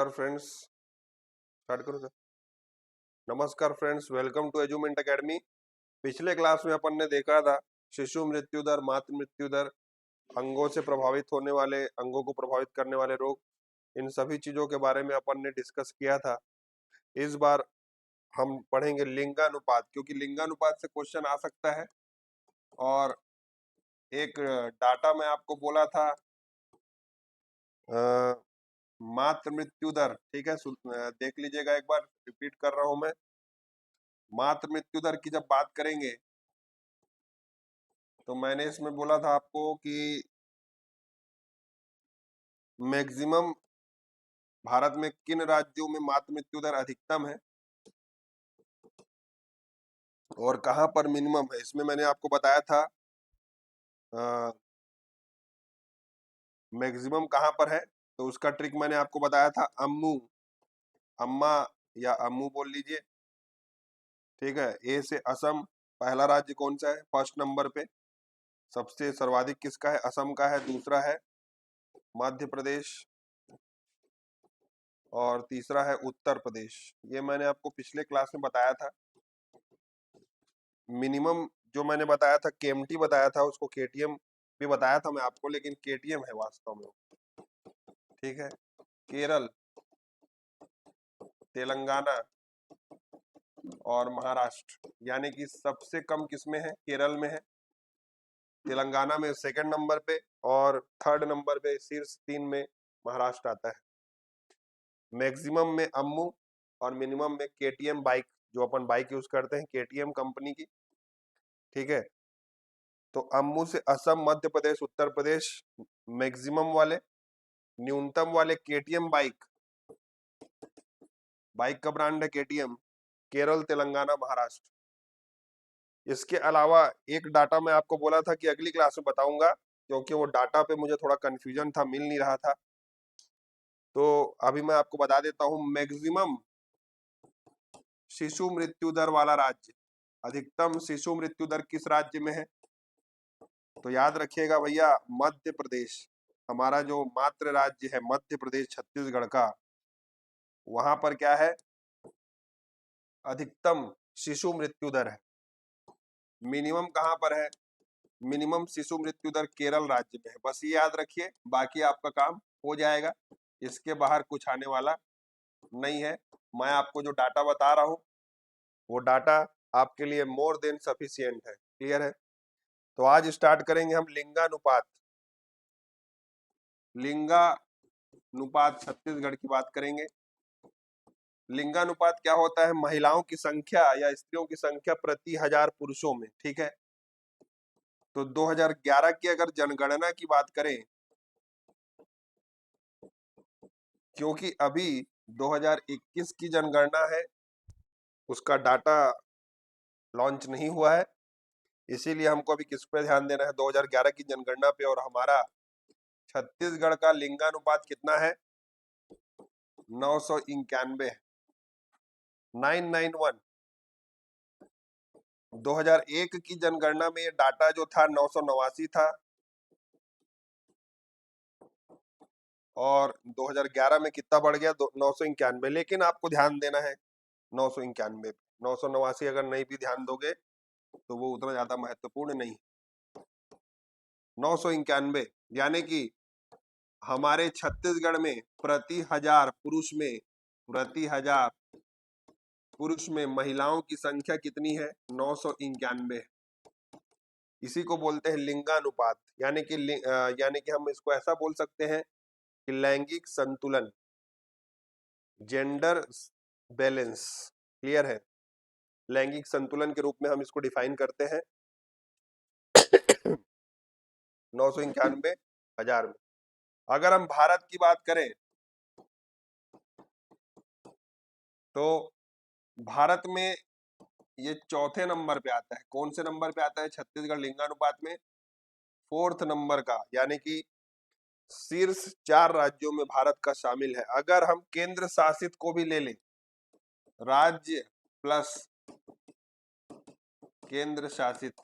Friends, start करो sir. नमस्कार friends, welcome to एजुमेंट academy. पिछले क्लास में अपन ने देखा था शिशु मृत्यु दर, मातृ मृत्यु दर, अंगों से प्रभावित होने वाले, अंगों को प्रभावित करने वाले रोग, इन सभी चीजों के बारे में अपन ने डिस्कस किया था। इस बार हम पढ़ेंगे लिंगानुपात, क्योंकि लिंगानुपात से क्वेश्चन आ सकता है। और एक डाटा मैं आपको बोला था, मातृ मृत्यु दर, ठीक है, देख लीजिएगा एक बार, रिपीट कर रहा हूं मैं। मातृ मृत्यु दर की जब बात करेंगे तो मैंने इसमें बोला था आपको कि मैक्सिमम भारत में किन राज्यों में मातृ मृत्यु दर अधिकतम है और कहां पर मिनिमम है। इसमें मैंने आपको बताया था मैक्सिमम कहां पर है, तो उसका ट्रिक मैंने आपको बताया था अम्मू, अम्मा या अम्मू बोल लीजिए, ठीक है। ए से असम, पहला राज्य कौन सा है? फर्स्ट नंबर पे सबसे सर्वाधिक किसका है? असम का है। दूसरा है मध्य प्रदेश और तीसरा है उत्तर प्रदेश। ये मैंने आपको पिछले क्लास में बताया था। मिनिमम जो मैंने बताया था केएमटी बताया था, उसको केटीएम भी बताया था मैं आपको, लेकिन केटीएम है वास्तव में, ठीक है। केरल, तेलंगाना और महाराष्ट्र, यानी कि सबसे कम किसमें है? केरल में है। तेलंगाना में सेकंड नंबर पे और थर्ड नंबर पे, शीर्ष 3 में महाराष्ट्र आता है। मैक्सिमम में अम्मू और मिनिमम में केटीएम बाइक, जो अपन बाइक यूज करते हैं केटीएम कंपनी की, ठीक है। तो अम्मू से असम, मध्य प्रदेश, उत्तर प्रदेश मैक्सिमम वाले, न्यूनतम वाले केटीएम बाइक, बाइक का ब्रांड है केटीएम, केरल, तेलंगाना, महाराष्ट्र। इसके अलावा एक डाटा मैं आपको बोला था कि अगली क्लास में बताऊंगा, क्योंकि वो डाटा पे मुझे थोड़ा कंफ्यूजन था, मिल नहीं रहा था। तो अभी मैं आपको बता देता हूं, मैक्सिमम शिशु मृत्यु दर वाला राज्य, अधिकतम शिशु मृत्यु दर किस राज्य में है? तो याद रखिएगा भैया, मध्य प्रदेश। हमारा जो मातृ राज्य है मध्य प्रदेश, छत्तीसगढ़ का, वहां पर क्या है? अधिकतम शिशु मृत्यु दर है। मिनिमम कहां पर है? मिनिमम शिशु मृत्यु दर केरल राज्य में है। बस ये याद रखिए, बाकी आपका काम हो जाएगा। इसके बाहर कुछ आने वाला नहीं है। मैं आपको जो डाटा बता रहा हूं वो डाटा आपके लिए मोर देन सफिशियंट है। क्लियर है? तो आज स्टार्ट करेंगे हम लिंगानुपात। लिंगानुपात छत्तीसगढ़ की बात करेंगे। लिंगानुपात क्या होता है? महिलाओं की संख्या या स्त्रियों की संख्या प्रति हजार पुरुषों में, ठीक है। तो 2011 की अगर जनगणना की बात करें, क्योंकि अभी 2021 की जनगणना है, उसका डाटा लॉन्च नहीं हुआ है, इसीलिए हमको अभी किस पे ध्यान देना है? 2011 की जनगणना पे। और हमारा छत्तीसगढ़ का लिंगानुपात कितना है? 991, 991। 2001 की जनगणना में ये डाटा जो था 989 था, और 2011 में कितना बढ़ गया? 991। लेकिन आपको ध्यान देना है 991, 989 अगर नहीं भी ध्यान दोगे तो वो उतना ज्यादा महत्वपूर्ण नहीं। 991 यानी कि हमारे छत्तीसगढ़ में प्रति हजार पुरुष में महिलाओं की संख्या कितनी है? 991। इसी को बोलते हैं लिंगानुपात, यानी कि हम इसको ऐसा बोल सकते हैं कि लैंगिक संतुलन, जेंडर बैलेंस। क्लियर है? लैंगिक संतुलन के रूप में हम इसको डिफाइन करते हैं 991,000 में। अगर हम भारत की बात करें तो भारत में ये चौथे नंबर पे आता है। कौन से नंबर पे आता है छत्तीसगढ़ लिंगानुपात में? फोर्थ नंबर का, यानी कि शीर्ष 4 राज्यों में भारत का शामिल है। अगर हम केंद्र शासित को भी ले लें, राज्य प्लस केंद्र शासित,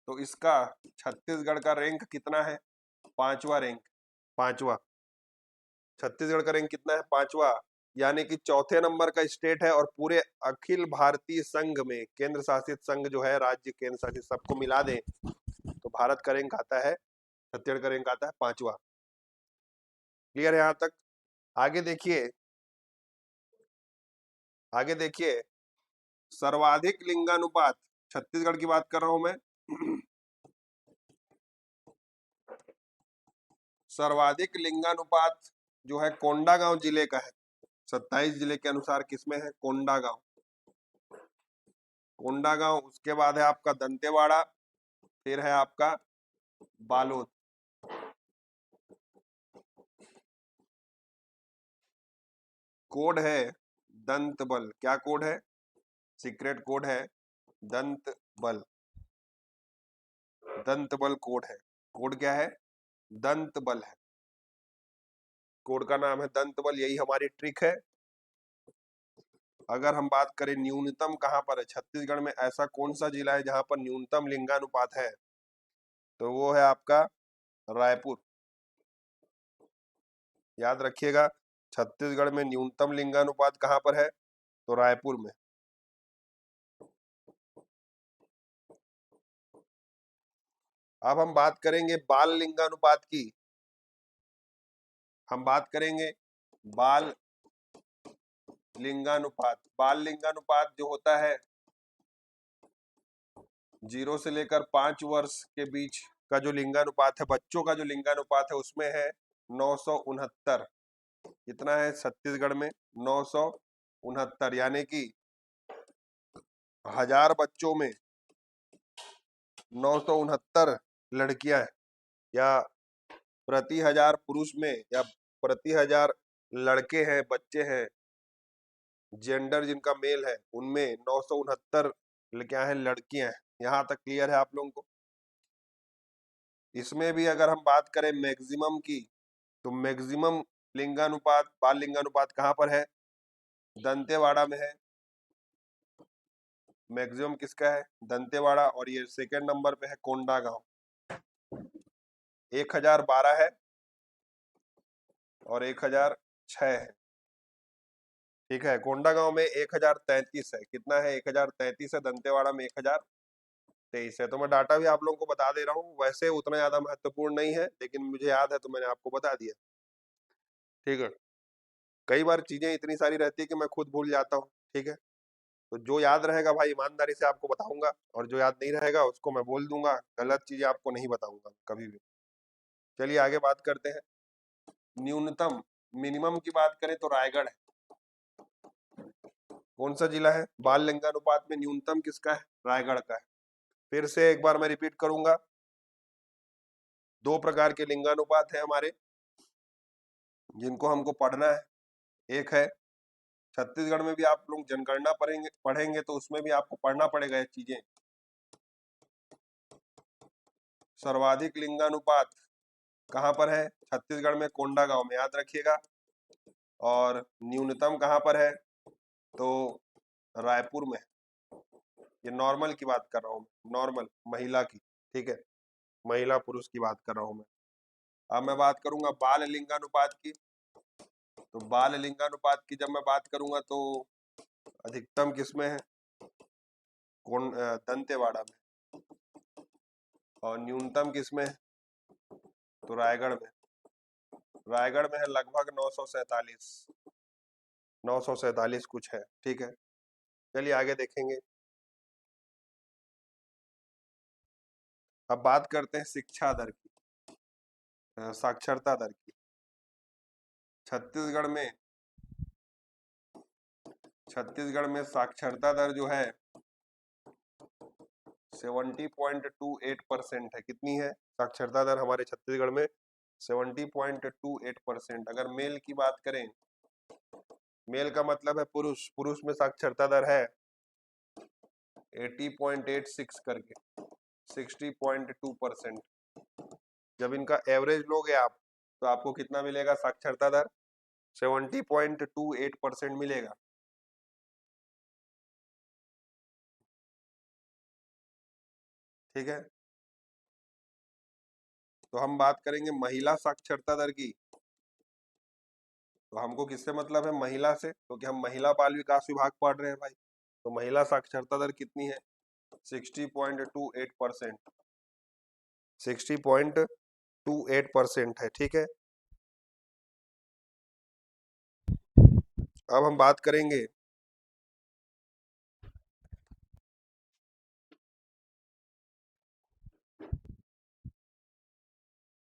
तो इसका छत्तीसगढ़ का रैंक कितना है? 5वां रैंक, 5वां। छत्तीसगढ़ का रैंक कितना है? 5वां, यानी कि चौथे नंबर का स्टेट है। और पूरे अखिल भारतीय संघ में, केंद्र शासित संघ जो है, राज्य केंद्र शासित सबको मिला दें तो भारत का रैंक आता है, छत्तीसगढ़ का रैंक आता है 5वां। क्लियर है यहाँ तक? आगे देखिए, आगे देखिए, सर्वाधिक लिंगानुपात, छत्तीसगढ़ की बात कर रहा हूं मैं। सर्वाधिक लिंगानुपात जो है कोंडागांव जिले का है। 27 जिले के अनुसार किसमें है? कोंडागांव। कोंडागांव, उसके बाद है आपका दंतेवाड़ा, फिर है आपका बालोद। कोड है दंत बल। क्या कोड है? सीक्रेट कोड है दंत बल। दंत बल कोड है। कोड क्या है? दंत बल है। कोड का नाम है दंत बल। यही हमारी ट्रिक है। अगर हम बात करें न्यूनतम कहां पर है, छत्तीसगढ़ में ऐसा कौन सा जिला है जहां पर न्यूनतम लिंगानुपात है, तो वो है आपका रायपुर। याद रखिएगा, छत्तीसगढ़ में न्यूनतम लिंगानुपात कहां पर है? तो रायपुर में। अब हम बात करेंगे बाल लिंगानुपात की। हम बात करेंगे बाल लिंगानुपात। बाल लिंगानुपात जो होता है 0 से लेकर 5 वर्ष के बीच का जो लिंगानुपात है, बच्चों का जो लिंगानुपात है, उसमें है 969। कितना है छत्तीसगढ़ में? 969, यानी कि 1000 बच्चों में 969 लड़कियां हैं, या प्रति 1000 पुरुष में, या प्रति 1000 लड़के हैं, बच्चे हैं, जेंडर जिनका मेल है, उनमें 969 क्या है? लड़कियां हैं। यहाँ तक क्लियर है आप लोगों को? इसमें भी अगर हम बात करें मैक्सिमम की, तो मैक्सिमम लिंगानुपात, बाल लिंगानुपात कहाँ पर है? दंतेवाड़ा में है। मैक्सिमम किसका है? दंतेवाड़ा। और ये सेकंड नंबर पे है कोंडागांव, 1012 है और 1006 है। ठीक है, कोंडागांव में 1033 है। कितना है? 1033 है। दंतेवाड़ा में 1023 है। तो मैं डाटा भी आप लोगों को बता दे रहा हूँ। वैसे उतना ज्यादा महत्वपूर्ण नहीं है, लेकिन मुझे याद है तो मैंने आपको बता दिया। ठीक है, कई बार चीजें इतनी सारी रहती है कि मैं खुद भूल जाता हूँ। ठीक है, तो जो याद रहेगा भाई ईमानदारी से आपको बताऊंगा, और जो याद नहीं रहेगा उसको मैं बोल दूंगा। गलत चीजें आपको नहीं बताऊंगा कभी भी। चलिए आगे बात करते हैं। न्यूनतम, मिनिमम की बात करें तो रायगढ़ है। कौन सा जिला है बाल लिंगानुपात में न्यूनतम? किसका है? रायगढ़ का है। फिर से एक बार मैं रिपीट करूंगा, दो प्रकार के लिंगानुपात है हमारे, जिनको हमको पढ़ना है। एक है, छत्तीसगढ़ में भी आप लोग जनगणना पढ़ेंगे तो उसमें भी आपको पढ़ना पड़ेगा ये चीजें। सर्वाधिक लिंगानुपात कहां पर है? छत्तीसगढ़ में कोंडागांव में, याद रखिएगा। और न्यूनतम कहां पर है? तो रायपुर में। ये नॉर्मल की बात कर रहा हूँ, नॉर्मल महिला की। ठीक है, महिला पुरुष की बात कर रहा हूँ मैं। अब मैं बात करूंगा बाल लिंगानुपात की। तो बाल लिंगानुपात की जब मैं बात करूंगा तो अधिकतम किसमें है? दंतेवाड़ा में। और न्यूनतम किसमें है? तो रायगढ़ में। रायगढ़ में है लगभग 947, 947 कुछ है। ठीक है, चलिए आगे देखेंगे। अब बात करते हैं शिक्षा दर की, साक्षरता दर की। छत्तीसगढ़ में, छत्तीसगढ़ में साक्षरता दर जो है 70.28% है। कितनी है साक्षरता दर हमारे छत्तीसगढ़ में? 70.28%। अगर मेल की बात करें, मेल का मतलब है पुरुष, पुरुष में साक्षरता दर है 80.86 करके, 60.2%। जब इनका एवरेज लोगे आप तो आपको कितना मिलेगा साक्षरता दर? 70.28% मिलेगा। ठीक है, तो हम बात करेंगे महिला साक्षरता दर की। तो हमको किससे मतलब है? महिला से, क्योंकि हम महिला बाल विकास विभाग पढ़ रहे हैं भाई। तो महिला साक्षरता दर कितनी है? 60.28%। 60.28% है, ठीक है। अब हम बात करेंगे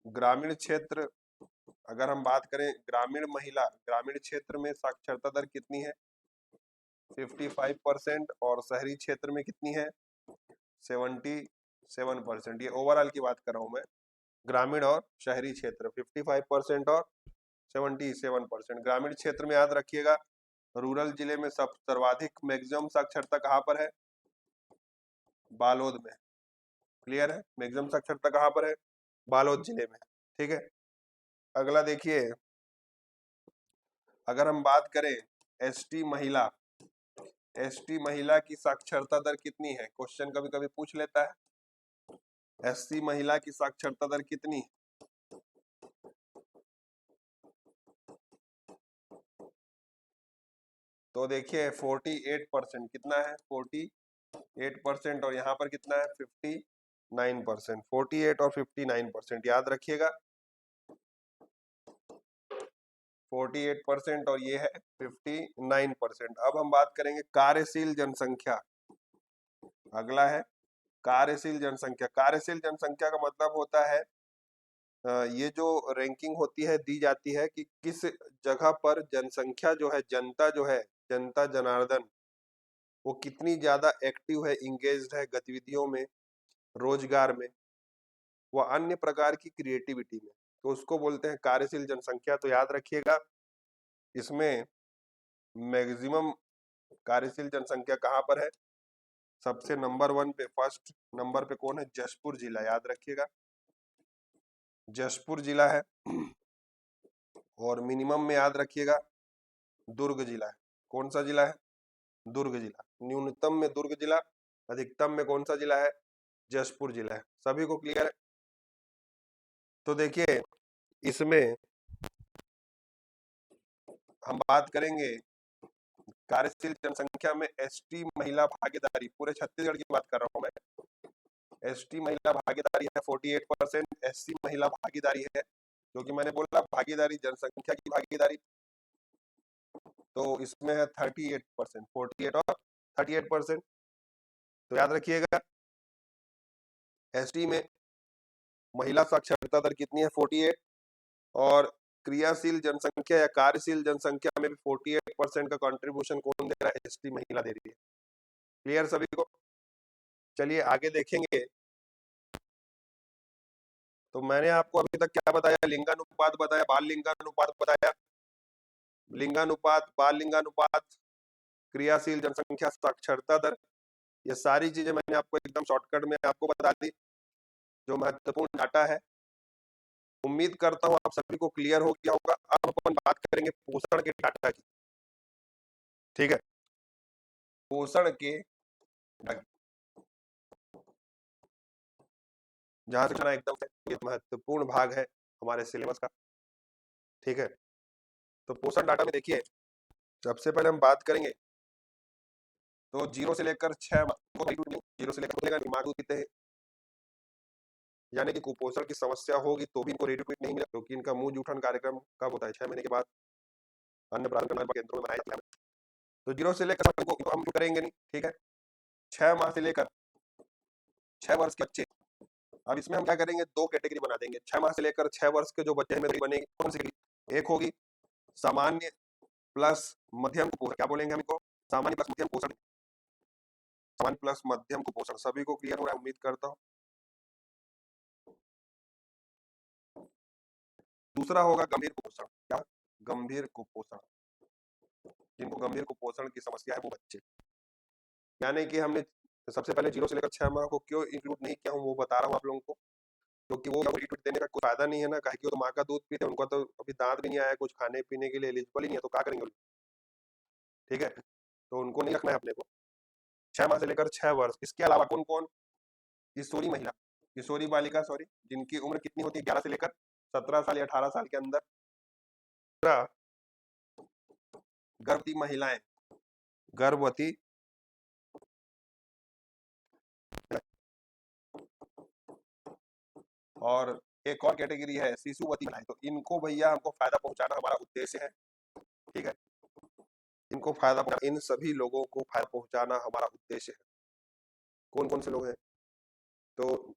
ग्रामीण क्षेत्र। अगर हम बात करें ग्रामीण महिला, ग्रामीण क्षेत्र में साक्षरता दर कितनी है? 55%। और शहरी क्षेत्र में कितनी है? 77%। ये ओवरऑल की बात कर रहा हूं मैं, ग्रामीण और शहरी क्षेत्र 55% और 77%। ग्रामीण क्षेत्र में याद रखिएगा, रूरल जिले में सब सर्वाधिक मैक्सिमम साक्षरता कहाँ पर है? बालोद में। क्लियर है? मैक्सिमम साक्षरता कहाँ पर है? बालोद जिले में, ठीक है। अगला देखिए, अगर हम बात करें एसटी महिला, एसटी महिला की साक्षरता दर कितनी है? क्वेश्चन कभी कभी पूछ लेता है, एसटी महिला की साक्षरता दर कितनी? तो देखिए 48%। कितना है? 48%। और यहाँ पर कितना है? 59%। 48 और 59%, याद रखिएगा। 48% और ये है 59%। अब हम बात करेंगे कार्यशील जनसंख्या। अगला है कार्यशील जनसंख्या। कार्यशील जनसंख्या का मतलब होता है ये जो रैंकिंग होती है, दी जाती है कि किस जगह पर जनसंख्या जो है, जनता जो है, जनता जनार्दन, वो कितनी ज्यादा एक्टिव है, इंगेज्ड है गतिविधियों में, रोजगार में, व अन्य प्रकार की क्रिएटिविटी में। तो उसको बोलते हैं कार्यशील जनसंख्या। तो याद रखिएगा, इसमें मैक्सिमम कार्यशील जनसंख्या कहाँ पर है? सबसे नंबर 1 पे, फर्स्ट नंबर पे कौन है? जशपुर जिला, याद रखिएगा, जशपुर जिला है। और मिनिमम में याद रखिएगा दुर्ग जिला है। कौन सा जिला है? दुर्ग जिला। न्यूनतम में दुर्ग जिला, अधिकतम में कौन सा जिला है? जशपुर जिला है। सभी को क्लियर है? तो देखिए, इसमें हम बात करेंगे कार्यशील जनसंख्या में एसटी महिला भागीदारी, पूरे छत्तीसगढ़ की बात कर रहा हूं मैं। एसटी महिला भागीदारी है 48%। एससी महिला भागीदारी है, क्योंकि मैंने बोला भागीदारी, जनसंख्या की भागीदारी, तो इसमें है 38%। 48 और 38%। तो याद रखिएगा, एसटी में महिला साक्षरता दर कितनी है? 48। और क्रियाशील जनसंख्या या कार्यशील जनसंख्या में भी 48% का कंट्रीब्यूशन कौन दे रहा है? एसटी महिला दे रही है। क्लियर सभी को? चलिए आगे देखेंगे। तो मैंने आपको अभी तक क्या बताया? लिंगानुपात बताया, बाल लिंगानुपात बताया, लिंगानुपात, बाल लिंगानुपात, क्रियाशील जनसंख्या, साक्षरता दर, ये सारी चीजें मैंने आपको एकदम शॉर्टकट में आपको बता दी, जो महत्वपूर्ण डाटा है। उम्मीद करता हूं आप सभी को क्लियर हो गया होगा। अब अपन बात करेंगे पोषण के डाटा की, ठीक है। पोषण के, जहां से एकदम से ये महत्वपूर्ण भाग है हमारे सिलेबस का, ठीक है। तो पोषण डाटा में देखिए, सबसे पहले हम बात करेंगे तो 0 से लेकर 6, 0 से लेकर दिमाग दूध पीते हैं, यानी कि कुपोषण की समस्या होगी तो भी इनको रेडी टू ईट नहीं मिला, क्योंकि इनका मुंह जूठन कार्यक्रम कब होता है? 6 महीने के बाद अन्य प्राथमिक केंद्रों में मनाया जाता है। तो 0 से लेकर हम करेंगे नहीं, ठीक है। 6 माह से लेकर 6 वर्ष के बच्चे, अब इसमें हम क्या करेंगे? 2 कैटेगरी बना देंगे। 6 माह से लेकर 6 वर्ष के जो बच्चे में बनेगी, कौन सी? एक होगी सामान्य प्लस मध्यम कुपोषण, क्या बोलेंगे हम इनको? सामान्य प्लस मध्यम पोषण, सामान्य प्लस मध्यम कुपोषण। सभी को क्लियर हो रहा है उम्मीद करता हूं। दूसरा होगा गंभीर कुपोषण। क्या? गंभीर कुपोषण। जिनको गंभीर कुपोषण की समस्या है वो बच्चे, यानी कि हमने सबसे पहले 0 से लेकर 6 माह को क्यों इंक्लूड नहीं किया हूं वो बता रहा हूं आप लोगों को, क्योंकि वो ट्रीटमेंट देने का कोई फायदा नहीं है ना, कहे कि वो तो माँ का दूध पीते हैं, उनका तो अभी दांत भी नहीं आया, कुछ खाने पीने के लिए एलिजिबल ही नहीं है, तो क्या करेंगे? ठीक है, तो उनको नहीं रखना है अपने को। 6 माह से लेकर 6 वर्ष। इसके अलावा कौन कौन? किशोरी महिला, किशोरी बालिका, सॉरी, जिनकी उम्र कितनी होती है? 11 से लेकर 17 साल या 18 साल के अंदर। गर्भवती महिलाएं, गर्भवती और एक और कैटेगरी है शिशुवती महिलाएं। तो इनको भैया हमको फायदा पहुंचाना हमारा उद्देश्य है, ठीक है। इनको फायदा, इन सभी लोगों को फायदा पहुंचाना हमारा उद्देश्य है। कौन कौन से लोग हैं? तो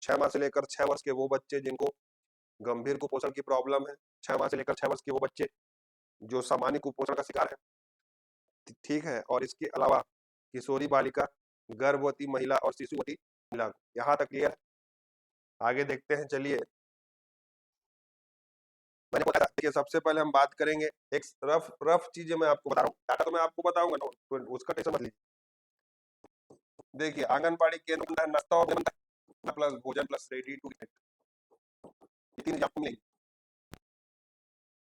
6 माह से लेकर 6 वर्ष के वो बच्चे जिनको गंभीर कुपोषण की प्रॉब्लम है, 6 माह से लेकर 6 वर्ष के वो बच्चे जो सामान्य कुपोषण का शिकार है, ठीक है। और इसके अलावा किशोरी बालिका, गर्भवती महिला और शिशुवती महिला, यहाँ तक क्लियर है। आगे देखते हैं, चलिए। मैंने बताया कि सबसे पहले हम बात करेंगे, एक रफ चीजें मैं आपको बता रहा हूँ, डाटा तो मैं आपको बताऊंगा ना, तो उसका टेंशन मत लीजिए। देखिए, आंगनबाड़ी केंद्र नाश्ता और भोजन प्लस भोजन प्लस रेडी टू ईट, ये तीन आपको मिलेगी।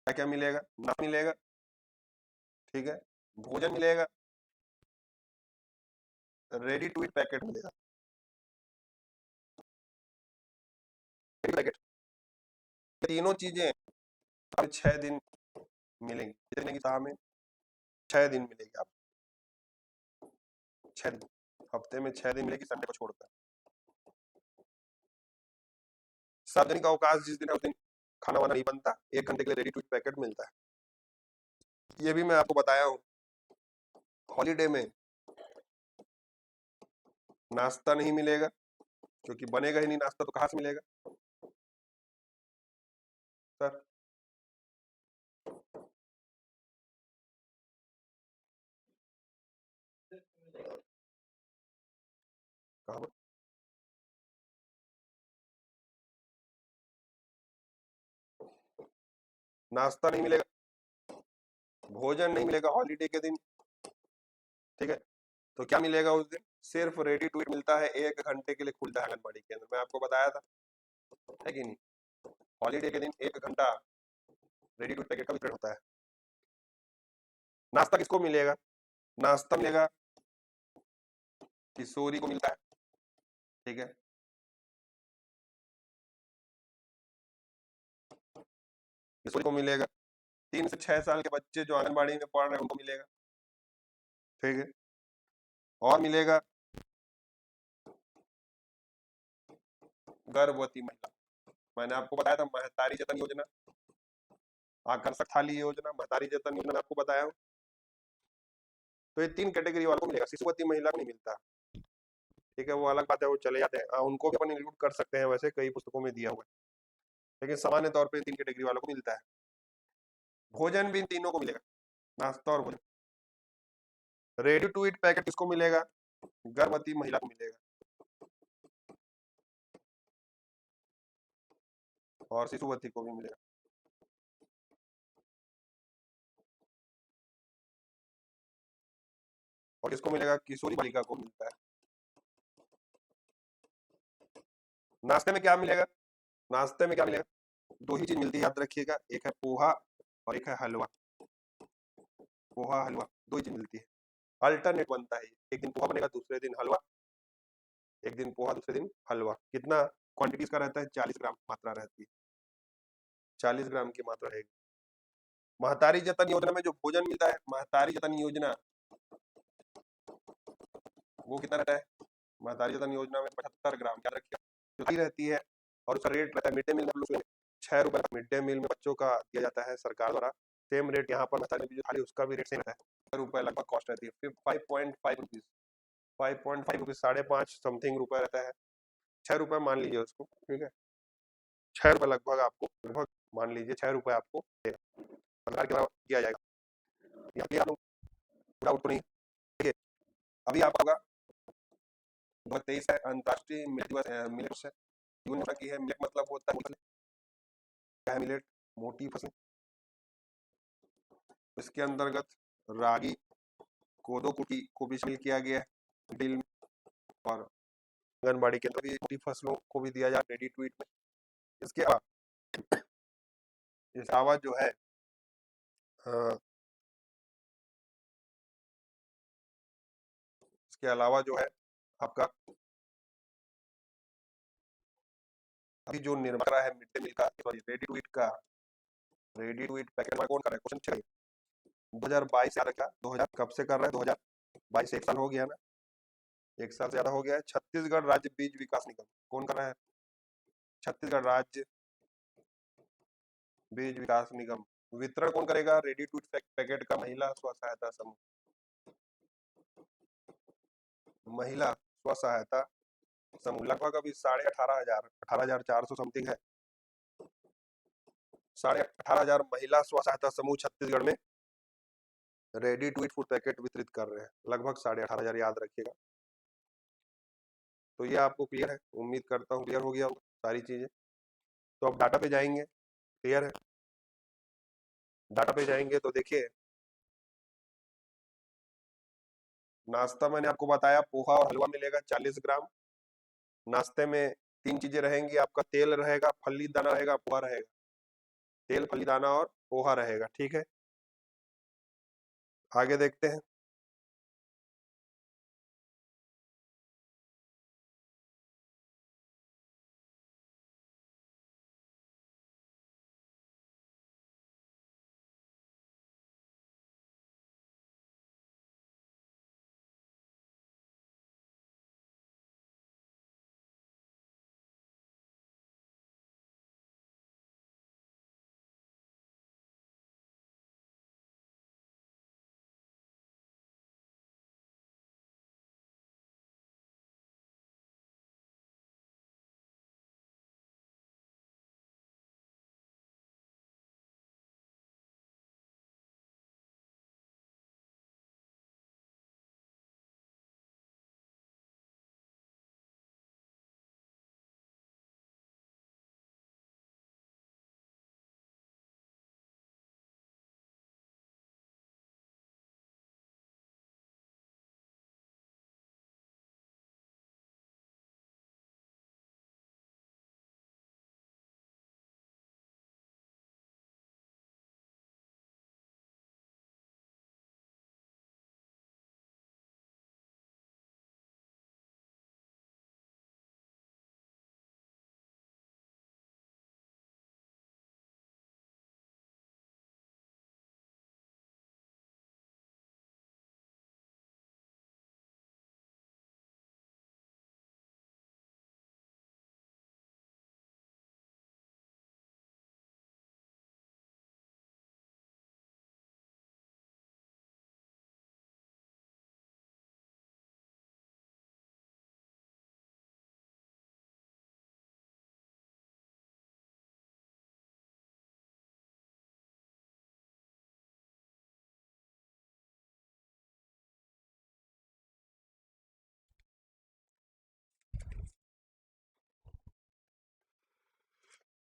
क्या क्या मिलेगा? नाश्ता मिलेगा, ठीक है, भोजन मिलेगा, रेडी टू ईट पैकेट मिलेगा, पैकेट। तीनों चीजें 6 दिन मिलेंगी। कितने की सप्ताह में? 6 दिन मिलेगी आपको, 6 दिन, हफ्ते में 6 दिन मिलेगी, संडे को छोड़कर। सार्वजनिक अवकाश जिस दिन है उस दिन खाना वाना नहीं बनता, 1 घंटे के लिए रेडी टू ईट पैकेट मिलता है। ये भी मैं आपको बताया हूँ, हॉलीडे में नाश्ता नहीं मिलेगा, क्योंकि बनेगा ही नहीं नाश्ता, तो कहाँ से मिलेगा सर? कहाँ? नाश्ता नहीं मिलेगा, भोजन नहीं मिलेगा हॉलीडे के दिन, ठीक है। तो क्या मिलेगा उस दिन? सिर्फ रेडी टू ईट मिलता है, 1 घंटे के लिए खुलता है आंगनबाड़ी केंद्र, मैं आपको बताया था, है कि नहीं? हॉलीडे के दिन 1 घंटा रेडी टू ईट पैकेट का वितरण होता है। नाश्ता किसको मिलेगा? नाश्ता मिलेगा, किशोरी को मिलता है, ठीक है। किशोरी को मिलेगा, 3 से 6 साल के बच्चे जो आंगनबाड़ी में पढ़ रहे हैं उनको मिलेगा, ठीक है। और मिलेगा गर्भवती महिला, मैंने आपको बताया था महतारी जतन योजना, आकर्षक थाली योजना, महतारी जतन योजना आपको बताया हूँ। तो ये 3 कैटेगरी वालों को मिलेगा, शिशुवती महिला को नहीं मिलता, ठीक है। वो अलग बात है, वो चले जाते हैं, उनको भी अपन इंक्लूड कर सकते हैं, वैसे कई पुस्तकों में दिया हुआ है, लेकिन सामान्य तौर पे 3 कैटेगरी वालों को मिलता है। भोजन भी इन तीनों को मिलेगा, नाश्ता और भोजन। रेडी टू ईट पैकेट किसको मिलेगा? गर्भवती महिला को मिलेगा, और शिशुवती को भी मिलेगा। और किसको मिलेगा? किशोरी बालिका को मिलता है। नाश्ते में क्या मिलेगा? नाश्ते में क्या मिलेगा? 2 ही चीज मिलती है, याद रखिएगा, एक है पोहा और एक है हलवा। पोहा हलवा 2 ही चीज मिलती है, अल्टरनेट बनता है, एक दिन पोहा बनेगा, दूसरे दिन हलवा, एक दिन पोहा दूसरे दिन हलवा। कितना क्वांटिटी का रहता है? 40 ग्राम मात्रा रहती है, 40 ग्राम की मात्रा रहेगी। महतारी जतन योजना में जो भोजन मिलता है, महतारी जतन योजना, वो कितना रहता है? महतारी जतन योजना में 75 ग्राम, याद रखिएगा, जो रहती है। और उसका रेट रहता है मिड डे मील में 6 रुपए, मिड डे मील में बच्चों का दिया जाता है सरकार द्वारा, सेम रेट यहाँ पर महतारी जो थाली उसका भी रेट सेम रहता है, 6 रुपए लगभग कॉस्ट रहती है, फिर 5.5 रुपीज, 5.5 रुपीज, 5.5 समथिंग रुपए रहता है, 6 रुपए मान लीजिए उसको, ठीक है। 6 रुपए लगभग आपको, लगभग मान लीजिए 6 रुपए आपको सरकार के द्वारा दिया जाएगा। यहाँ पे आप लोग पूरा आउट नहीं, ठीक है। अभी आपका होगा 2023 है, अंतर्राष्ट्रीय मिलेट दिवस, मिलेट्स है, जून की है। मिलेट मतलब होता है, क्या है मिलेट? मोटी फसल। इसके अंतर्गत रागी, कोदो कुटी को भी शामिल किया गया है डील में, और आंगनबाड़ी के अंदर भी मोटी फसलों को भी दिया जाए रेडी टू ईट में। इसके अलावा जो है, हाँ, इसके अलावा जो है आपका अभी जो निर्माण रहा है मिड डे मील का, सॉरी रेडी टू ईट का, रेडी टू ईट पैकेट कौन कर रहा है? क्वेश्चन 2022 याद रखा, 2000 कब से कर रहे हैं, 2022 1 साल हो गया ना, 1 साल से ज्यादा हो गया है। छत्तीसगढ़ राज्य बीज विकास निगम कौन कर रहा है? छत्तीसगढ़ राज्य बीज विकास निगम। वितरण कौन करेगा? रेडी टू ईट पैकेट का महिला स्व सहायता समूह, महिला स्व सहायता समूह। लगभग अभी 18,500 18,400 समथिंग है, 18,500 महिला स्व सहायता समूह छत्तीसगढ़ में ready to eat food packet वितरित कर रहे हैं। लगभग 18,500 याद रखिएगा। तो ये आपको क्लियर है, उम्मीद करता हूँ क्लियर हो गया होगा सारी चीजें। तो अब डाटा पे जाएंगे, क्लियर है? डाटा पे जाएंगे तो देखिए, नाश्ता मैंने आपको बताया, पोहा और हलवा मिलेगा 40 ग्राम। नाश्ते में 3 चीजें रहेंगी, आपका तेल रहेगा, फली दाना रहेगा, पोहा रहेगा। तेल, फली दाना और पोहा रहेगा, ठीक है। आगे देखते हैं।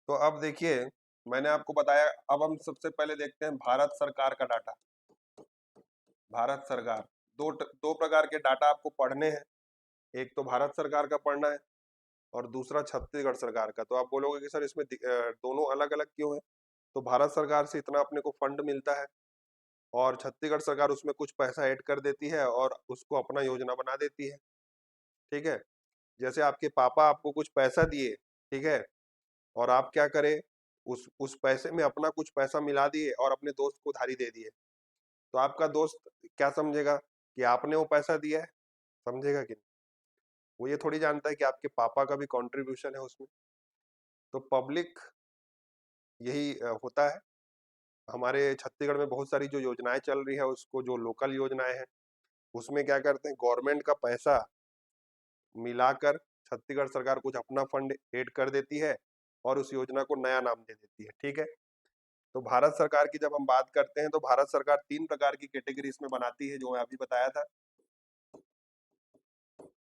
तो अब देखिए, मैंने आपको बताया, अब हम सबसे पहले देखते हैं भारत सरकार का डाटा। भारत सरकार, दो प्रकार के डाटा आपको पढ़ने हैं। एक तो भारत सरकार का पढ़ना है और दूसरा छत्तीसगढ़ सरकार का। तो आप बोलोगे कि सर इसमें दोनों अलग अलग क्यों है? तो भारत सरकार से इतना अपने को फंड मिलता है और छत्तीसगढ़ सरकार उसमें कुछ पैसा ऐड कर देती है और उसको अपना योजना बना देती है, ठीक है। जैसे आपके पापा आपको कुछ पैसा दिए, ठीक है, और आप क्या करें, उस पैसे में अपना कुछ पैसा मिला दिए और अपने दोस्त को उधारी दे दिए। तो आपका दोस्त क्या समझेगा कि आपने वो पैसा दिया है? समझेगा कि नहीं? वो ये थोड़ी जानता है कि आपके पापा का भी कंट्रीब्यूशन है उसमें। तो पब्लिक यही होता है। हमारे छत्तीसगढ़ में बहुत सारी जो योजनाएं चल रही है, उसको जो लोकल योजनाएं हैं उसमें क्या करते हैं, गवर्नमेंट का पैसा मिलाकर छत्तीसगढ़ सरकार कुछ अपना फंड ऐड कर देती है और उस योजना को नया नाम दे देती है, ठीक है। तो भारत सरकार की जब हम बात करते हैं तो भारत सरकार 3 प्रकार की कैटेगरी इसमें बनाती है, जो मैं अभी बताया था।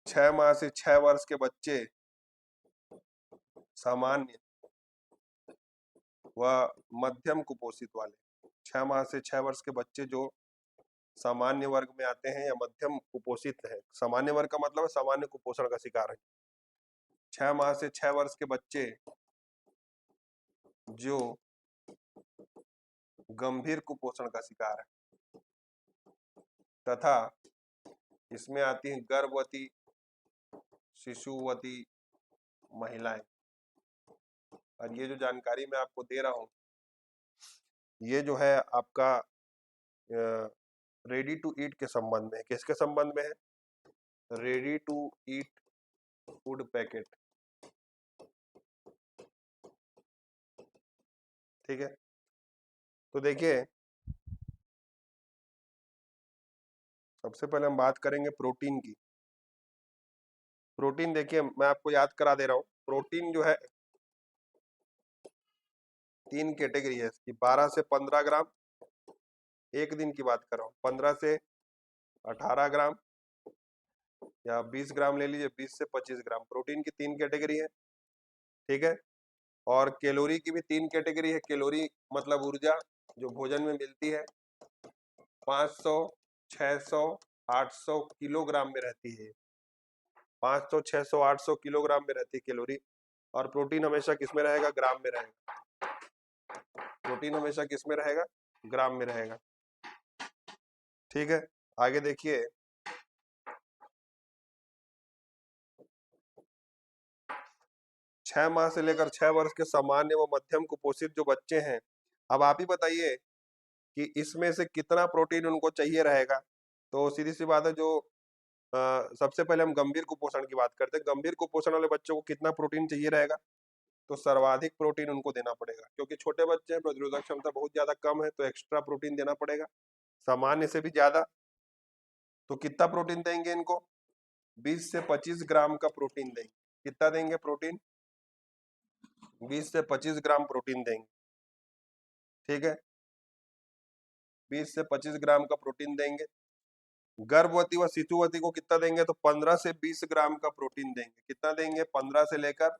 6 माह से 6 वर्ष के बच्चे, सामान्य व मध्यम कुपोषित वाले। 6 माह से 6 वर्ष के बच्चे जो सामान्य वर्ग में आते हैं या मध्यम कुपोषित है। सामान्य वर्ग का मतलब है सामान्य कुपोषण का शिकार है। 6 माह से 6 वर्ष के बच्चे जो गंभीर कुपोषण का शिकार है, तथा इसमें आती है गर्भवती, शिशुवती महिलाएं। और ये जो जानकारी मैं आपको दे रहा हूं, ये जो है आपका रेडी टू ईट के संबंध में। किसके संबंध में है? Ready to eat food packet. ठीक है, तो देखिए सबसे पहले हम बात करेंगे प्रोटीन की। प्रोटीन देखिए मैं आपको याद करा दे रहा हूँ, प्रोटीन जो है 3 कैटेगरी है इसकी, 12 से 15 ग्राम, एक दिन की बात कर रहा हूँ, 15 से 18 ग्राम या 20 ग्राम ले लीजिए, 20 से 25 ग्राम। प्रोटीन की 3 कैटेगरी है, ठीक है। और कैलोरी की भी 3 कैटेगरी है। कैलोरी मतलब ऊर्जा जो भोजन में मिलती है, 500, 600, 800 किलोग्राम में रहती है। 500, 600, 800 किलोग्राम में रहती है कैलोरी। और प्रोटीन हमेशा किस में रहेगा? ग्राम में रहेगा। प्रोटीन हमेशा किस में रहेगा? ग्राम में रहेगा। ठीक है, आगे देखिए 6 माह से लेकर 6 वर्ष के सामान्य व मध्यम कुपोषित जो बच्चे हैं, अब आप ही बताइए कि इसमें से कितना प्रोटीन उनको चाहिए रहेगा। तो सीधी सी बात है, जो सबसे पहले हम गंभीर कुपोषण की बात करते हैं। गंभीर कुपोषण वाले बच्चों को कितना प्रोटीन चाहिए रहेगा? तो सर्वाधिक प्रोटीन उनको देना पड़ेगा, क्योंकि छोटे बच्चे हैं, प्रतिरोधक क्षमता बहुत ज्यादा कम है, तो एक्स्ट्रा प्रोटीन देना पड़ेगा, सामान्य से भी ज्यादा। तो कितना प्रोटीन देंगे इनको? 20 से 25 ग्राम का प्रोटीन देंगे। कितना देंगे प्रोटीन? 20 से 25 ग्राम प्रोटीन देंगे। ठीक है, 20 से 25 ग्राम का प्रोटीन देंगे। गर्भवती व शिशुवती को कितना देंगे? तो 15 से 20 ग्राम का प्रोटीन देंगे। कितना देंगे? 15 से लेकर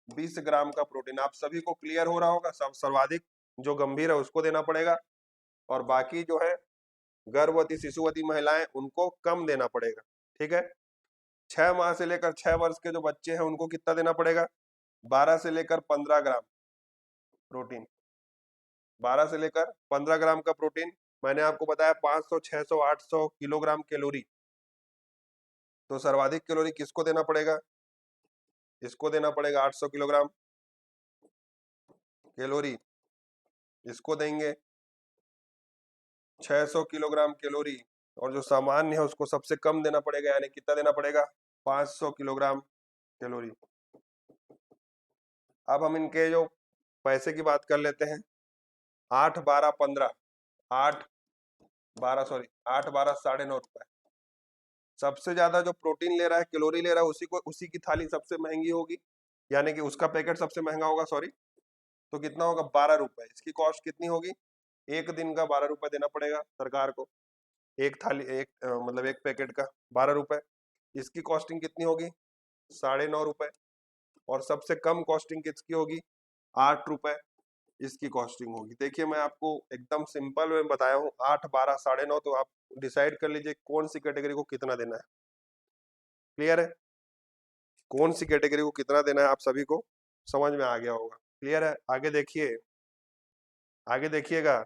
20 ग्राम का प्रोटीन। आप सभी को क्लियर हो रहा होगा, सब सर्वाधिक जो गंभीर है उसको देना पड़ेगा, और बाकी जो है गर्भवती शिशुवती महिलाएं उनको कम देना पड़ेगा। ठीक है, 6 माह से लेकर 6 वर्ष के जो बच्चे हैं उनको कितना देना पड़ेगा? 12 से लेकर 15 ग्राम प्रोटीन। 12 से लेकर 15 ग्राम का प्रोटीन। मैंने आपको बताया 500, 600, 800 किलोग्राम कैलोरी। तो सर्वाधिक कैलोरी किसको देना पड़ेगा? इसको देना पड़ेगा 800 किलोग्राम कैलोरी। इसको देंगे 600 किलोग्राम कैलोरी, और जो सामान्य है उसको सबसे कम देना पड़ेगा, यानी कितना देना पड़ेगा? 500 किलोग्राम कैलोरी। अब हम इनके जो पैसे की बात कर लेते हैं। 8, 12, 15, 8, 12 सॉरी 8, 12, 9.5 रुपए। सबसे ज्यादा जो प्रोटीन ले रहा है, कैलोरी ले रहा है, उसी की थाली सबसे महंगी होगी, यानी कि उसका पैकेट सबसे महंगा होगा, सॉरी। तो कितना होगा? 12 रुपए। इसकी कॉस्ट कितनी होगी? एक दिन का 12 रुपए देना पड़ेगा सरकार को। एक थाली मतलब एक पैकेट का 12 रुपए। इसकी कॉस्टिंग कितनी होगी? 9.5 रुपए। और सबसे कम कॉस्टिंग किसकी होगी? 8 रुपए इसकी कॉस्टिंग होगी। देखिए मैं आपको एकदम सिंपल में बताया हूँ, 8, 12, 9.5। तो आप डिसाइड कर लीजिए कौन सी कैटेगरी को कितना देना है। क्लियर है? कौन सी कैटेगरी को कितना देना है आप सभी को समझ में आ गया होगा। क्लियर है? आगे देखिए, आगे देखिएगा।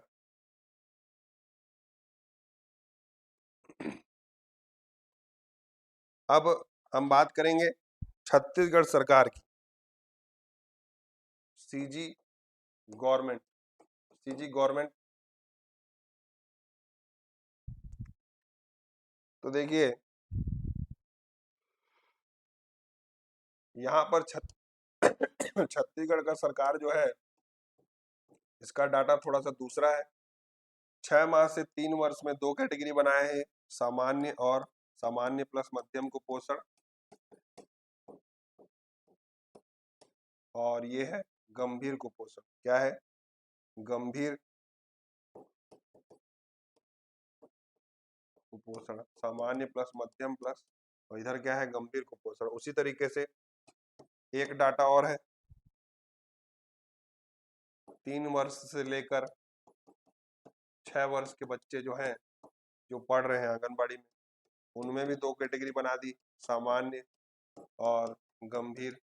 अब हम बात करेंगे छत्तीसगढ़ सरकार की, सीजी गवर्नमेंट। सीजी गवर्नमेंट, तो देखिए यहाँ पर छत्तीसगढ़ का सरकार जो है, इसका डाटा थोड़ा सा दूसरा है। 6 माह से 3 वर्ष में 2 कैटेगरी बनाए हैं, सामान्य और सामान्य प्लस मध्यम कुपोषण, और ये है गंभीर कुपोषण। क्या है? गंभीर कुपोषण। सामान्य प्लस मध्यम प्लस, और इधर क्या है? गंभीर कुपोषण। उसी तरीके से एक डाटा और है, 3 वर्ष से लेकर 6 वर्ष के बच्चे जो हैं, जो पढ़ रहे हैं आंगनबाड़ी में, उनमें भी 2 कैटेगरी बना दी, सामान्य और गंभीर।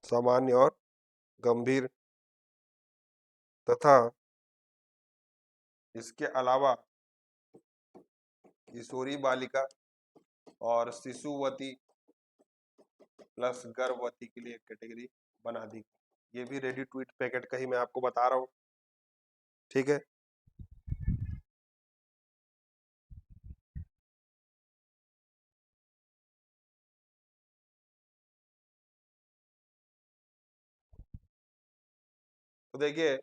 सामान्य और गंभीर। तथा इसके अलावा किशोरी बालिका और शिशुवती प्लस गर्भवती के लिए एक कैटेगरी बना दी। ये भी रेडी टू ईट पैकेट का ही मैं आपको बता रहा हूँ। ठीक है, तो देखिए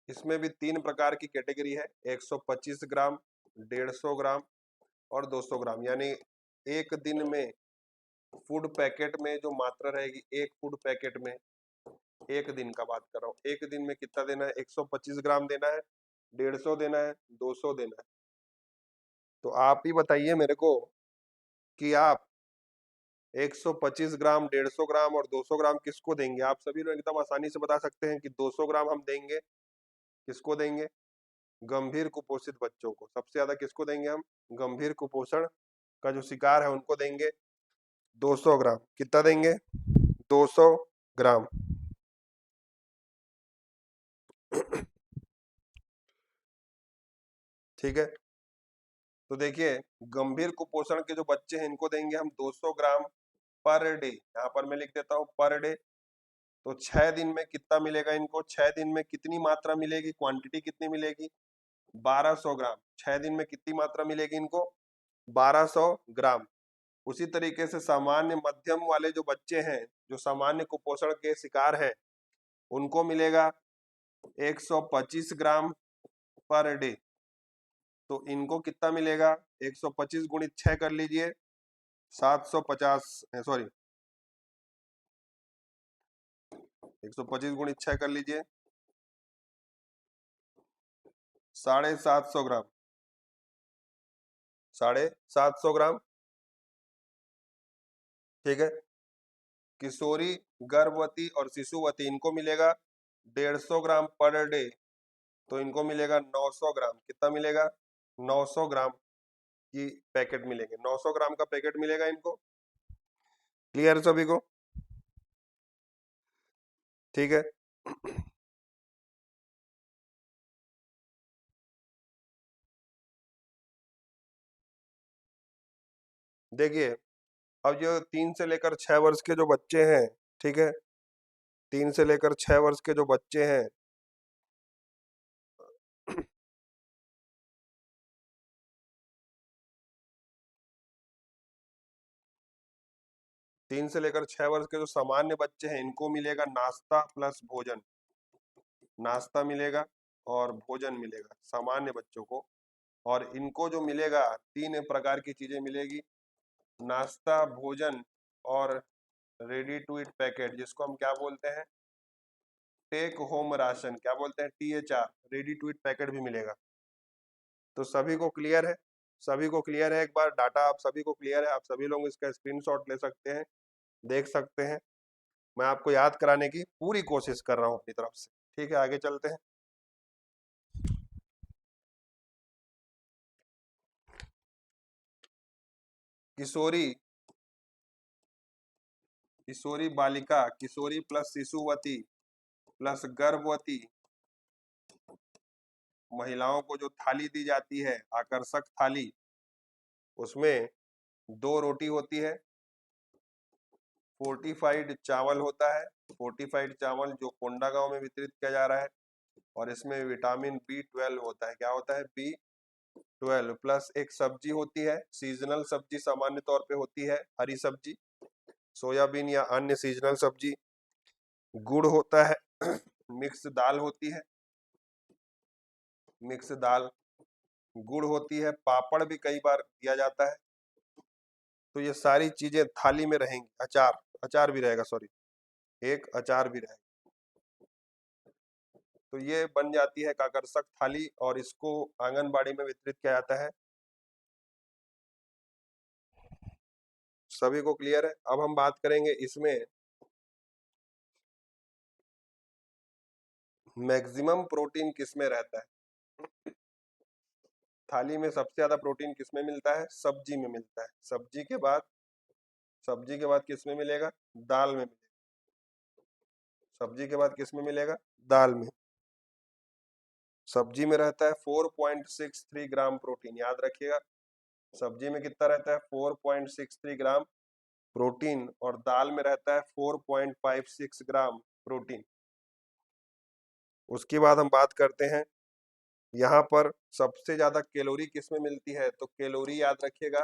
इसमें भी 3 प्रकार की कैटेगरी है, 125 ग्राम, 150 ग्राम और 200 ग्राम। यानी एक दिन में फूड पैकेट में जो मात्रा रहेगी, एक फूड पैकेट में, एक दिन का बात कर रहा हूँ, एक दिन में कितना देना है, 125 ग्राम देना है, 150 देना है, 200 देना है। तो आप ही बताइए मेरे को कि आप 125 ग्राम, 150 ग्राम और 200 ग्राम किसको देंगे? आप सभी लोग एकदम आसानी से बता सकते हैं कि 200 ग्राम हम देंगे, किसको देंगे? गंभीर कुपोषित बच्चों को। सबसे ज्यादा किसको देंगे हम? गंभीर कुपोषण का जो शिकार है उनको देंगे 200 ग्राम। कितना देंगे? 200 ग्राम। ठीक है, तो देखिए गंभीर कुपोषण के जो बच्चे हैं इनको देंगे हम 200 ग्राम पर डे। यहाँ पर मैं लिख देता हूँ पर डे। तो 6 दिन में कितना मिलेगा इनको? 6 दिन में कितनी मात्रा मिलेगी, क्वांटिटी कितनी मिलेगी? 1200 ग्राम। 6 दिन में कितनी मात्रा मिलेगी इनको? 1200 ग्राम। उसी तरीके से सामान्य मध्यम वाले जो बच्चे हैं, जो सामान्य कुपोषण के शिकार हैं, उनको मिलेगा 125 ग्राम पर डे। तो इनको कितना मिलेगा? 125 गुणित 6 कर लीजिए, 750, सॉरी 125 गुणित 6 कर लीजिए, 750 ग्राम। 750 ग्राम। ठीक है, किशोरी, गर्भवती और शिशुवती इनको मिलेगा 150 ग्राम पर डे। तो इनको मिलेगा 900 ग्राम। कितना मिलेगा? 900 ग्राम की पैकेट मिलेंगे, 900 ग्राम का पैकेट मिलेगा इनको। क्लियर सभी को? ठीक है, देखिए अब जो 3 से लेकर 6 वर्ष के जो बच्चे हैं, ठीक है, 3 से लेकर 6 वर्ष के जो बच्चे हैं, 3 से लेकर 6 वर्ष के जो सामान्य बच्चे हैं इनको मिलेगा नाश्ता प्लस भोजन। नाश्ता मिलेगा और भोजन मिलेगा सामान्य बच्चों को। और इनको जो मिलेगा 3 प्रकार की चीजें मिलेगी, नाश्ता, भोजन और रेडी टू ईट पैकेट, जिसको हम क्या बोलते हैं? Take home ration. क्या बोलते हैं? THR, ready to eat packet भी मिलेगा। तो सभी को क्लियर है? सभी को क्लियर है? एक बार डाटा आप सभी को क्लियर है? आप सभी लोग इसका स्क्रीनशॉट ले सकते हैं, देख सकते हैं। मैं आपको याद कराने की पूरी कोशिश कर रहा हूँ अपनी तरफ से। ठीक है, आगे चलते हैं। किशोरी, किशोरी बालिका, किशोरी प्लस शिशुवती प्लस गर्भवती महिलाओं को जो थाली दी जाती है, आकर्षक थाली, उसमें 2 रोटी होती है, फोर्टिफाइड चावल होता है, फोर्टिफाइड चावल जो कोंडागांव में वितरित किया जा रहा है। और इसमें विटामिन B12 होता है। क्या होता है? B12 प्लस एक सब्जी होती है, सीजनल सब्जी सामान्य तौर पे होती है, हरी सब्जी, सोयाबीन या अन्य सीजनल सब्जी। गुड़ होता है, मिक्स दाल होती है, मिक्स दाल, गुड़ होती है, पापड़ भी कई बार दिया जाता है। तो ये सारी चीजें थाली में रहेंगी। अचार, अचार भी रहेगा, सॉरी, एक अचार भी रहेगा। तो ये बन जाती है एक आकर्षक थाली और इसको आंगनबाड़ी में वितरित किया जाता है। सभी को क्लियर है? अब हम बात करेंगे इसमें मैक्सिमम प्रोटीन किसमें रहता है। थाली में सबसे ज्यादा प्रोटीन किसमें मिलता है? सब्जी में मिलता है। सब्जी के बाद किसमें मिलेगा? दाल में मिलेगा। सब्जी के बाद किसमें मिलेगा? दाल में। सब्जी में रहता है 4.63 ग्राम प्रोटीन, याद रखिएगा। सब्जी में कितना रहता है? 4.63 ग्राम प्रोटीन और दाल में रहता है 4.56 ग्राम प्रोटीन। उसके बाद हम बात करते हैं, यहाँ पर सबसे ज्यादा कैलोरी किसमें मिलती है? तो कैलोरी याद रखिएगा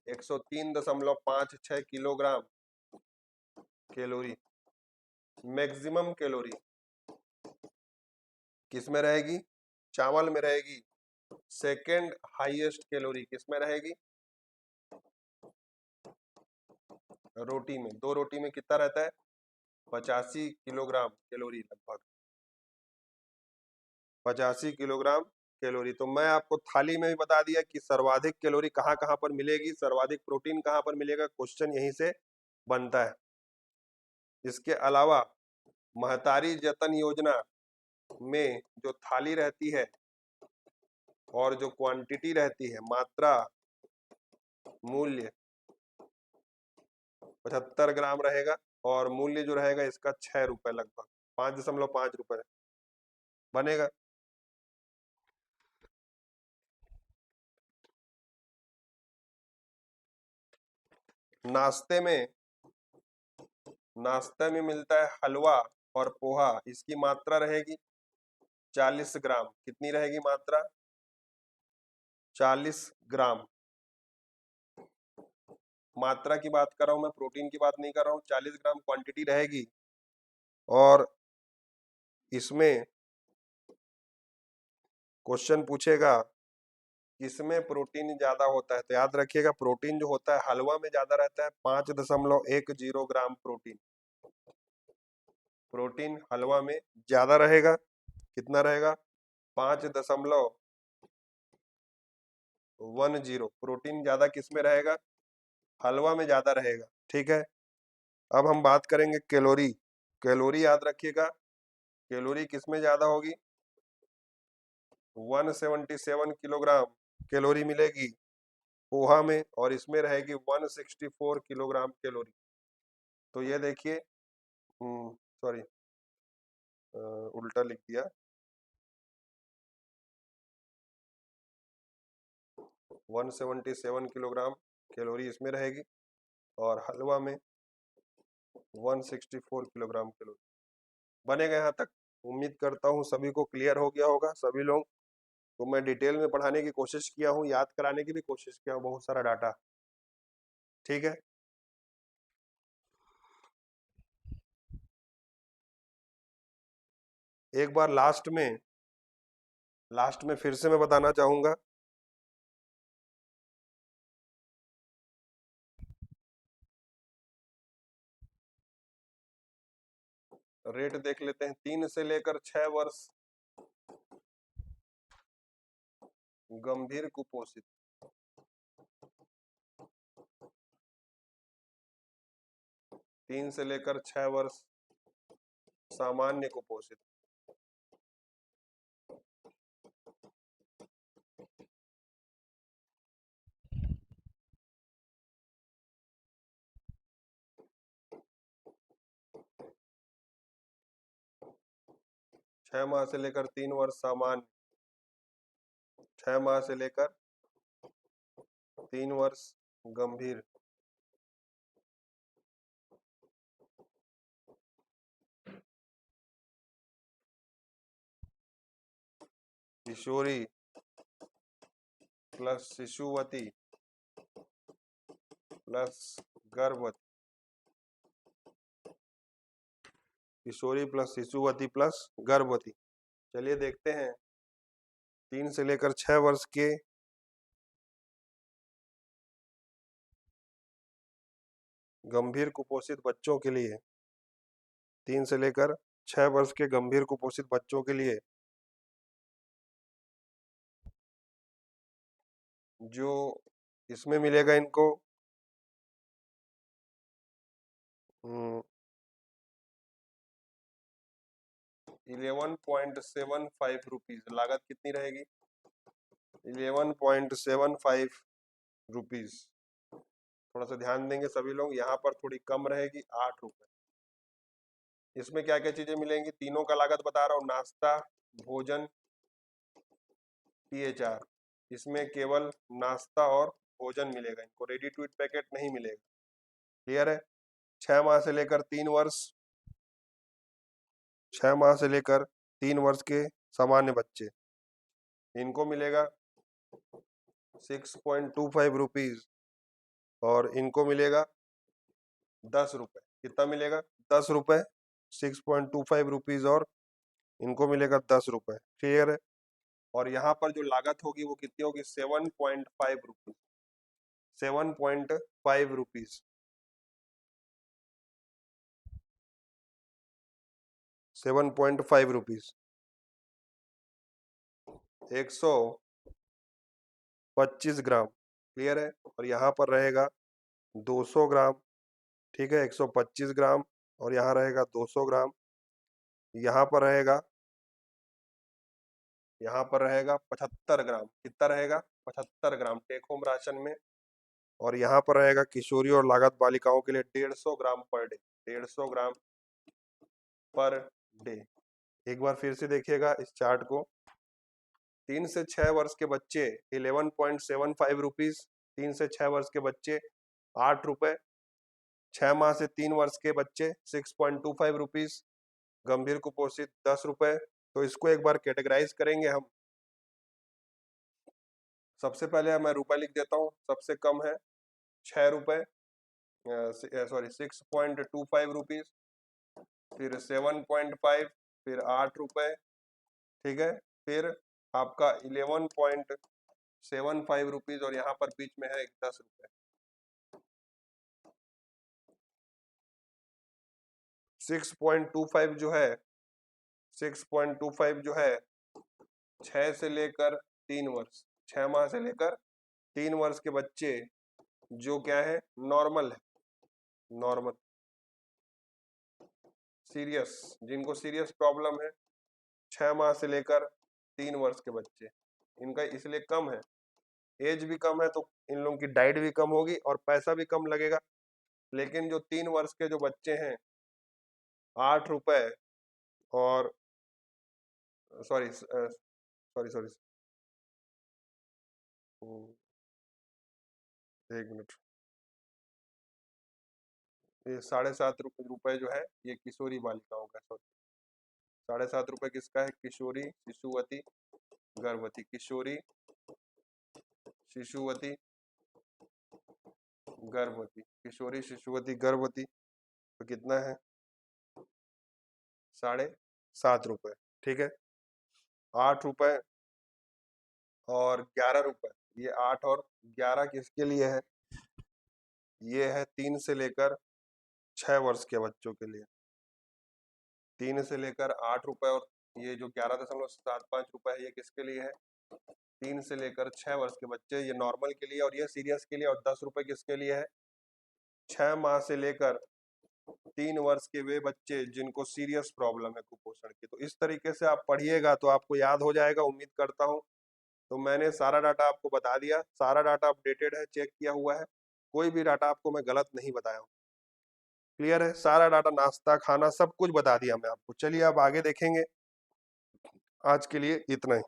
103.56 किलोग्राम कैलोरी, मैक्सिमम कैलोरी किस में रहेगी? चावल में रहेगी। सेकंड हाईएस्ट कैलोरी किस में रहेगी? रोटी में। 2 रोटी में कितना रहता है? 85 किलोग्राम कैलोरी, लगभग 85 किलोग्राम कैलोरी। तो मैं आपको थाली में भी बता दिया कि सर्वाधिक कैलोरी कहाँ कहाँ पर मिलेगी, सर्वाधिक प्रोटीन कहाँ पर मिलेगा, क्वेश्चन यहीं से बनता है। इसके अलावा महतारी जतन योजना में जो थाली रहती है और जो क्वांटिटी रहती है, मात्रा, मूल्य 75 ग्राम रहेगा और मूल्य जो रहेगा इसका 6 रुपए, लगभग 5.5 रुपए बनेगा। नाश्ते में मिलता है हलवा और पोहा, इसकी मात्रा रहेगी 40 ग्राम। कितनी रहेगी मात्रा? 40 ग्राम। मात्रा की बात कर रहा हूं मैं, प्रोटीन की बात नहीं कर रहा हूं। 40 ग्राम क्वांटिटी रहेगी और इसमें क्वेश्चन पूछेगा किसमें प्रोटीन ज्यादा होता है, तो याद रखिएगा प्रोटीन जो होता है हलवा में ज्यादा रहता है, 5.10 ग्राम प्रोटीन। प्रोटीन हलवा में ज्यादा रहेगा। कितना रहेगा? 5.10 प्रोटीन ज्यादा किस में रहेगा? हलवा में ज्यादा रहेगा। ठीक है, अब हम बात करेंगे कैलोरी। कैलोरी याद रखिएगा, कैलोरी किस में ज्यादा होगी? 177 किलोग्राम कैलोरी मिलेगी पोहा में और इसमें रहेगी 164 किलोग्राम कैलोरी। तो ये देखिए, सॉरी उल्टा लिख दिया। 177 किलोग्राम कैलोरी इसमें रहेगी और हलवा में 164 किलोग्राम कैलोरी बनेगा। यहाँ तक उम्मीद करता हूँ सभी को क्लियर हो गया होगा। सभी लोग तो मैं डिटेल में पढ़ाने की कोशिश किया हूँ, याद कराने की भी कोशिश किया हूँ, बहुत सारा डाटा। ठीक है, एक बार लास्ट में फिर से मैं बताना चाहूंगा। रेट देख लेते हैं। 3 से लेकर 6 वर्ष गंभीर कुपोषित, 3 से लेकर 6 वर्ष सामान्य कुपोषित, 6 माह से लेकर 3 वर्ष सामान्य, 6 माह से लेकर 3 वर्ष गंभीर, किशोरी प्लस शिशुवती प्लस गर्भवती, किशोरी प्लस शिशुवती प्लस गर्भवती। चलिए देखते हैं 3 से लेकर 6 वर्ष के गंभीर कुपोषित बच्चों के लिए, 3 से लेकर 6 वर्ष के गंभीर कुपोषित बच्चों के लिए जो इसमें मिलेगा इनको 11.75 रुपीज। लागत कितनी रहेगी? 11.75 रुपीज। थोड़ा सा ध्यान देंगे सभी लोग, यहाँ पर थोड़ी कम रहेगी, 8 रुपए। इसमें क्या क्या चीजें मिलेंगी? तीनों का लागत बता रहा हूँ, नाश्ता, भोजन, THR। इसमें केवल नाश्ता और भोजन मिलेगा, इनको रेडी टू ईट पैकेट नहीं मिलेगा। क्लियर है? 6 माह से लेकर 3 वर्ष, 6 माह से लेकर 3 वर्ष के सामान्य बच्चे, इनको मिलेगा 6.25 रुपीज और इनको मिलेगा 10 रुपए। कितना मिलेगा? 10 रुपए, 6.25 रुपीज, और इनको मिलेगा 10 रुपए। क्लियर है? और यहाँ पर जो लागत होगी वो कितनी होगी? 7.5 रुपीज, 7.5 रुपीज, 7.5 रुपीज, 125 ग्राम। क्लियर है? और यहाँ पर रहेगा 200 ग्राम। ठीक है, 125 ग्राम, और यहाँ रहेगा 200 ग्राम। यहाँ पर रहेगा 75 ग्राम। कितना रहेगा? 75 ग्राम टेक होम राशन में। और यहाँ पर रहेगा किशोरी और लागत बालिकाओं के लिए 150 ग्राम पर डे, 150 ग्राम पर डे। एक बार फिर से देखिएगा इस चार्ट को। 3 से 6 वर्ष के बच्चे 11.75 रुपीज, 3 से 6 वर्ष के बच्चे 8 रुपए, 6 माह से 3 वर्ष के बच्चे 6.25 रुपीज, गंभीर कुपोषित 10 रुपए। तो इसको एक बार कैटेगराइज करेंगे हम। सबसे पहले मैं रुपए लिख देता हूँ। सबसे कम है 6 रुपए, सॉरी 6.25 रुपीज, फिर 7.5, फिर 8 रुपए। ठीक है, फिर आपका 11.75 रुपीज, और यहाँ पर बीच में है 10 रुपए। 6.25 जो है, 6.25 जो है 6 से लेकर 3 वर्ष, 6 माह से लेकर 3 वर्ष के बच्चे जो क्या है, नॉर्मल है, नॉर्मल। सीरियस, जिनको सीरियस प्रॉब्लम है, 6 माह से लेकर 3 वर्ष के बच्चे, इनका इसलिए कम है। एज भी कम है तो इन लोगों की डाइट भी कम होगी और पैसा भी कम लगेगा। लेकिन जो 3 वर्ष के जो बच्चे हैं, 8 रुपए, और सॉरी सॉरी सॉरी, एक मिनट, ये 7.5 रुपए जो है ये किशोरी बालिकाओं का। सॉरी, 7.5 रुपए किसका है? किशोरी, शिशुवती, गर्भवती। किशोरी, शिशुवती, गर्भवती। किशोरी, शिशुवती, गर्भवती, तो कितना है? 7.5 रुपए। ठीक है, 8 रुपए और 11 रुपए। ये 8 और 11 किसके लिए है? ये है 3 से लेकर 6 वर्ष के बच्चों के लिए। 3 से लेकर 8 रुपए, और ये जो 11.75 रुपए है ये किसके लिए है? 3 से लेकर 6 वर्ष के बच्चे, ये नॉर्मल के लिए और ये सीरियस के लिए। और 10 रुपए किसके लिए है? 6 माह से लेकर 3 वर्ष के वे बच्चे जिनको सीरियस प्रॉब्लम है कुपोषण की। तो इस तरीके से आप पढ़िएगा तो आपको याद हो जाएगा, उम्मीद करता हूँ। तो मैंने सारा डाटा आपको बता दिया, सारा डाटा अपडेटेड है, चेक किया हुआ है, कोई भी डाटा आपको मैं गलत नहीं बताया हूँ। क्लियर है? सारा डाटा, नाश्ता, खाना, सब कुछ बता दिया मैं आपको। चलिए अब आगे देखेंगे। आज के लिए इतना ही।